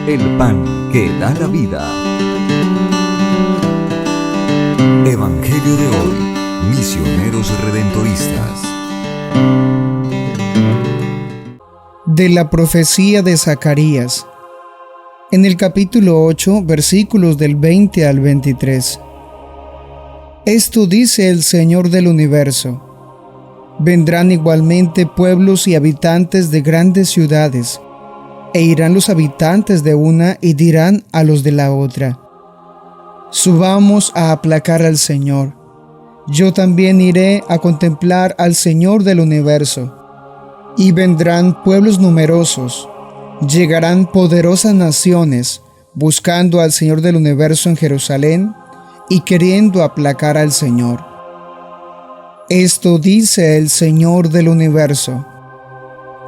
el pan que da la vida. Evangelio de hoy, misioneros redentoristas. De la profecía de Zacarías, en el capítulo 8, versículos del 20 al 23. Esto dice el Señor del universo: vendrán igualmente pueblos y habitantes de grandes ciudades, e irán los habitantes de una y dirán a los de la otra: subamos a aplacar al Señor. Yo también iré a contemplar al Señor del universo. Y vendrán pueblos numerosos, llegarán poderosas naciones, buscando al Señor del universo en Jerusalén y queriendo aplacar al Señor. Esto dice el Señor del universo: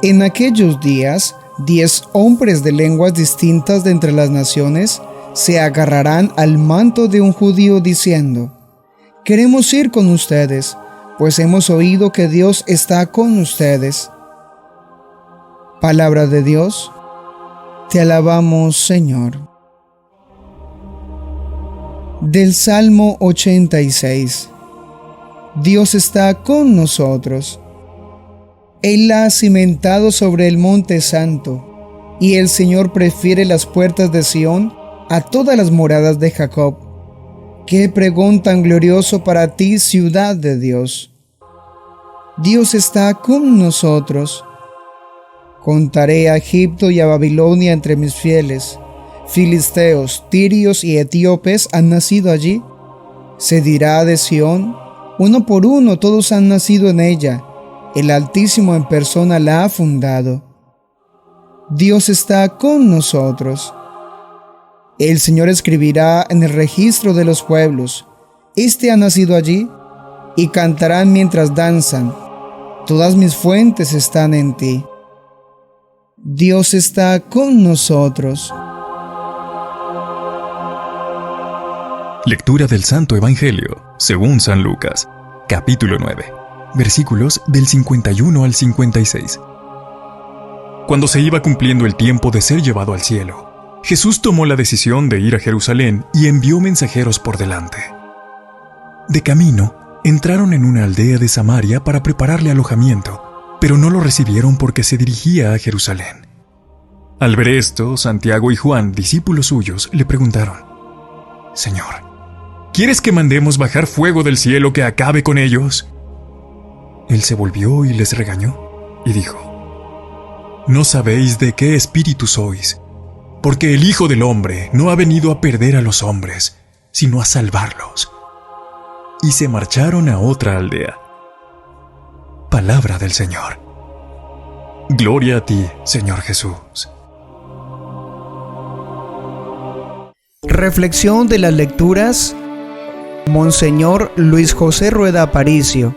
en aquellos días, 10 hombres de lenguas distintas de entre las naciones se agarrarán al manto de un judío diciendo: queremos ir con ustedes, pues hemos oído que Dios está con ustedes. Palabra de Dios, te alabamos, Señor. Del Salmo 86. Dios está con nosotros. Él ha cimentado sobre el monte santo, y el Señor prefiere las puertas de Sión a todas las moradas de Jacob. ¡Qué pregón tan glorioso para ti, ciudad de Dios! Dios está con nosotros. Contaré a Egipto y a Babilonia entre mis fieles. Filisteos, tirios y etíopes han nacido allí. Se dirá de Sión: uno por uno todos han nacido en ella. El Altísimo en persona la ha fundado. Dios está con nosotros. El Señor escribirá en el registro de los pueblos: este ha nacido allí, y cantarán mientras danzan: todas mis fuentes están en ti. Dios está con nosotros. Lectura del Santo Evangelio, según San Lucas, capítulo 9, versículos del 51 al 56. Cuando se iba cumpliendo el tiempo de ser llevado al cielo, Jesús tomó la decisión de ir a Jerusalén y envió mensajeros por delante. De camino, entraron en una aldea de Samaria para prepararle alojamiento, pero no lo recibieron porque se dirigía a Jerusalén. Al ver esto, Santiago y Juan, discípulos suyos, le preguntaron: Señor, ¿quieres que mandemos bajar fuego del cielo que acabe con ellos? Él se volvió y les regañó y dijo: no sabéis de qué espíritu sois, porque el Hijo del Hombre no ha venido a perder a los hombres, sino a salvarlos. Y se marcharon a otra aldea. Palabra del Señor. Gloria a ti, Señor Jesús. Reflexión de las lecturas. Monseñor Luis José Rueda Aparicio.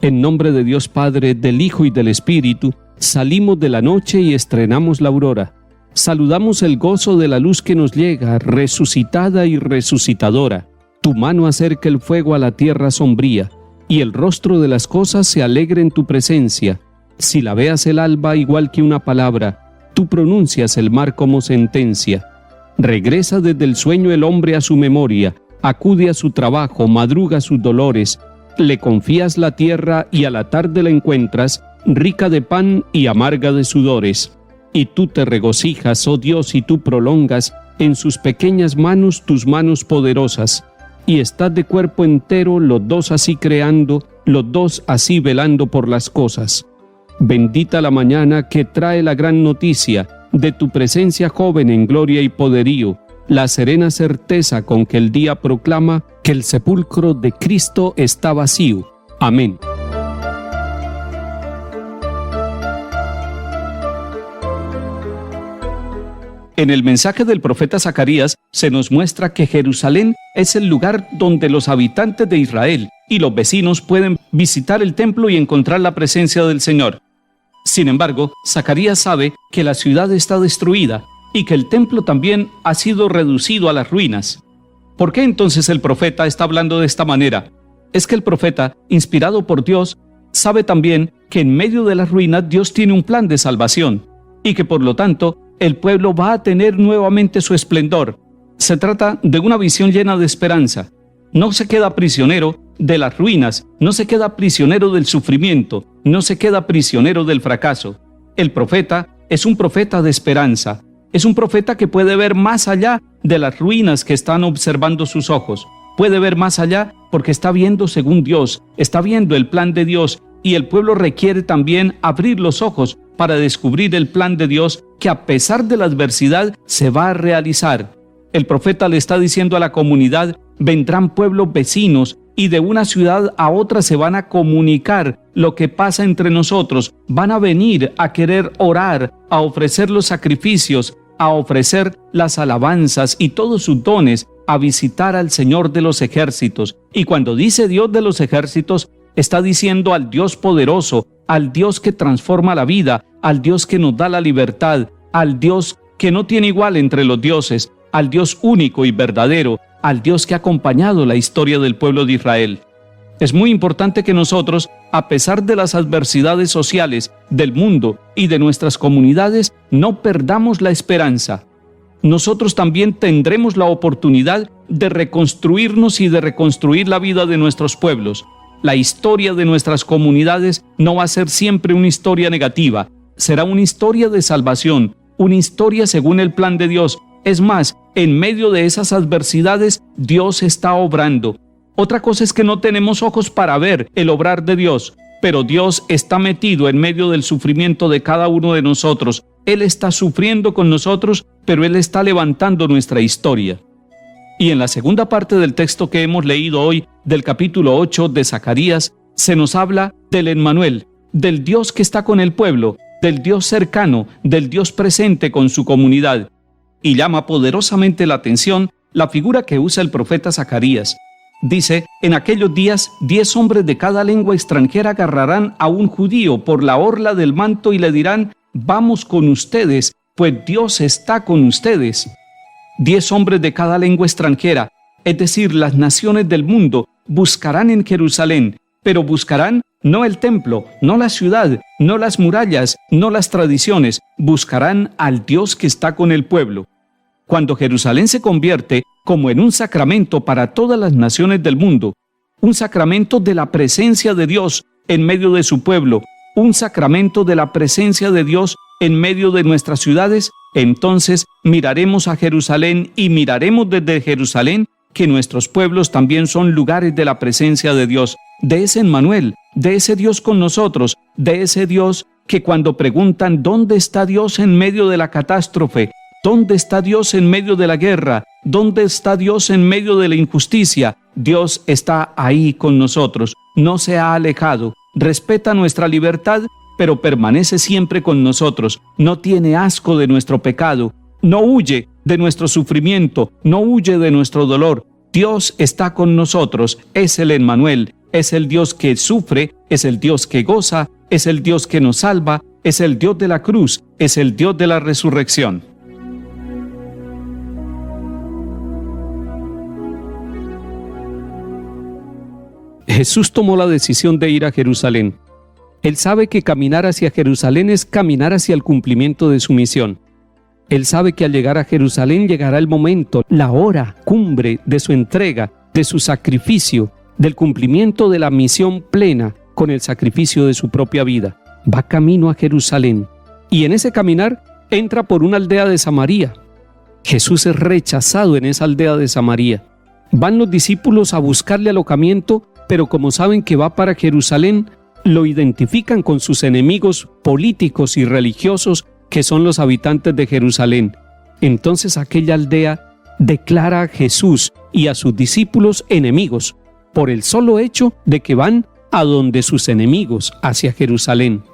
En nombre de Dios Padre, del Hijo y del Espíritu, salimos de la noche y estrenamos la aurora. Saludamos el gozo de la luz que nos llega, resucitada y resucitadora. Tu mano acerca el fuego a la tierra sombría, y el rostro de las cosas se alegre en tu presencia. Si la veas el alba igual que una palabra, tú pronuncias el mar como sentencia. Regresa desde el sueño el hombre a su memoria, acude a su trabajo, madruga sus dolores. Le confías la tierra y a la tarde la encuentras, rica de pan y amarga de sudores. Y tú te regocijas, oh Dios, y tú prolongas en sus pequeñas manos tus manos poderosas. Y estás de cuerpo entero, los dos así creando, los dos así velando por las cosas. Bendita la mañana que trae la gran noticia de tu presencia joven en gloria y poderío, la serena certeza con que el día proclama que el sepulcro de Cristo está vacío. Amén. En el mensaje del profeta Zacarías se nos muestra que Jerusalén es el lugar donde los habitantes de Israel y los vecinos pueden visitar el templo y encontrar la presencia del Señor. Sin embargo, Zacarías sabe que la ciudad está destruida y que el templo también ha sido reducido a las ruinas. ¿Por qué entonces el profeta está hablando de esta manera? Es que el profeta, inspirado por Dios, sabe también que en medio de las ruinas Dios tiene un plan de salvación y que por lo tanto el pueblo va a tener nuevamente su esplendor. Se trata de una visión llena de esperanza. No se queda prisionero de las ruinas, no se queda prisionero del sufrimiento, no se queda prisionero del fracaso. El profeta es un profeta de esperanza. Es un profeta que puede ver más allá de las ruinas que están observando sus ojos. Puede ver más allá porque está viendo según Dios, está viendo el plan de Dios, y el pueblo requiere también abrir los ojos para descubrir el plan de Dios que a pesar de la adversidad se va a realizar. El profeta le está diciendo a la comunidad: vendrán pueblos vecinos y de una ciudad a otra se van a comunicar lo que pasa entre nosotros. Van a venir a querer orar, a ofrecer los sacrificios, a ofrecer las alabanzas y todos sus dones, a visitar al Señor de los ejércitos. Y cuando dice Dios de los ejércitos, está diciendo al Dios poderoso, al Dios que transforma la vida, al Dios que nos da la libertad, al Dios que no tiene igual entre los dioses, al Dios único y verdadero, al Dios que ha acompañado la historia del pueblo de Israel. Es muy importante que nosotros, a pesar de las adversidades sociales del mundo y de nuestras comunidades, no perdamos la esperanza. Nosotros también tendremos la oportunidad de reconstruirnos y de reconstruir la vida de nuestros pueblos. La historia de nuestras comunidades no va a ser siempre una historia negativa, será una historia de salvación, una historia según el plan de Dios. Es más, en medio de esas adversidades, Dios está obrando. Otra cosa es que no tenemos ojos para ver el obrar de Dios, pero Dios está metido en medio del sufrimiento de cada uno de nosotros. Él está sufriendo con nosotros, pero Él está levantando nuestra historia. Y en la segunda parte del texto que hemos leído hoy, del capítulo 8 de Zacarías, se nos habla del Emmanuel, del Dios que está con el pueblo, del Dios cercano, del Dios presente con su comunidad. Y llama poderosamente la atención la figura que usa el profeta Zacarías. Dice: en aquellos días 10 hombres de cada lengua extranjera agarrarán a un judío por la orla del manto y le dirán: vamos con ustedes, pues Dios está con ustedes. 10 hombres de cada lengua extranjera, es decir, las naciones del mundo, buscarán en Jerusalén, pero buscarán no el templo, no la ciudad, no las murallas, no las tradiciones, buscarán al Dios que está con el pueblo. Cuando Jerusalén se convierte como en un sacramento para todas las naciones del mundo, un sacramento de la presencia de Dios en medio de su pueblo, un sacramento de la presencia de Dios en medio de nuestras ciudades, entonces miraremos a Jerusalén y miraremos desde Jerusalén que nuestros pueblos también son lugares de la presencia de Dios, de ese Emmanuel, de ese Dios con nosotros, de ese Dios que cuando preguntan ¿dónde está Dios en medio de la catástrofe? ¿Dónde está Dios en medio de la guerra? ¿Dónde está Dios en medio de la injusticia? Dios está ahí con nosotros, no se ha alejado, respeta nuestra libertad, pero permanece siempre con nosotros, no tiene asco de nuestro pecado, no huye de nuestro sufrimiento, no huye de nuestro dolor. Dios está con nosotros, es el Emmanuel, es el Dios que sufre, es el Dios que goza, es el Dios que nos salva, es el Dios de la cruz, es el Dios de la resurrección. Jesús tomó la decisión de ir a Jerusalén. Él sabe que caminar hacia Jerusalén es caminar hacia el cumplimiento de su misión. Él sabe que al llegar a Jerusalén llegará el momento, la hora cumbre de su entrega, de su sacrificio, del cumplimiento de la misión plena con el sacrificio de su propia vida. Va camino a Jerusalén y en ese caminar entra por una aldea de Samaria. Jesús es rechazado en esa aldea de Samaria. Van los discípulos a buscarle alojamiento, pero como saben que va para Jerusalén, lo identifican con sus enemigos políticos y religiosos que son los habitantes de Jerusalén. Entonces aquella aldea declara a Jesús y a sus discípulos enemigos por el solo hecho de que van a donde sus enemigos, hacia Jerusalén.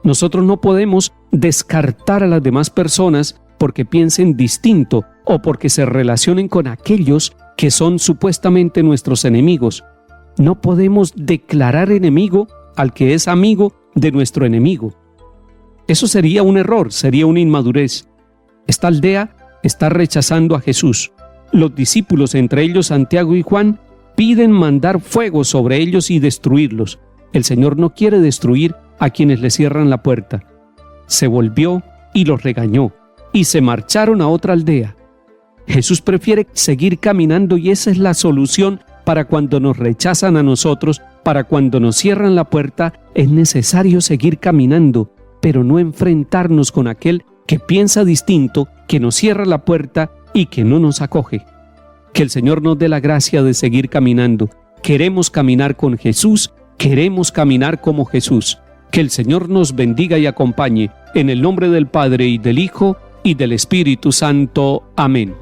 Nosotros no podemos descartar a las demás personas porque piensen distinto o porque se relacionen con aquellos que son supuestamente nuestros enemigos. No podemos declarar enemigo al que es amigo de nuestro enemigo. Eso sería un error, sería una inmadurez. Esta aldea está rechazando a Jesús. Los discípulos, entre ellos Santiago y Juan, piden mandar fuego sobre ellos y destruirlos. El Señor no quiere destruir a quienes le cierran la puerta. Se volvió y los regañó, y se marcharon a otra aldea. Jesús prefiere seguir caminando, y esa es la solución para cuando nos rechazan a nosotros, para cuando nos cierran la puerta. Es necesario seguir caminando, pero no enfrentarnos con aquel que piensa distinto, que nos cierra la puerta y que no nos acoge. Que el Señor nos dé la gracia de seguir caminando. Queremos caminar con Jesús, queremos caminar como Jesús. Que el Señor nos bendiga y acompañe, en el nombre del Padre y del Hijo y del Espíritu Santo. Amén.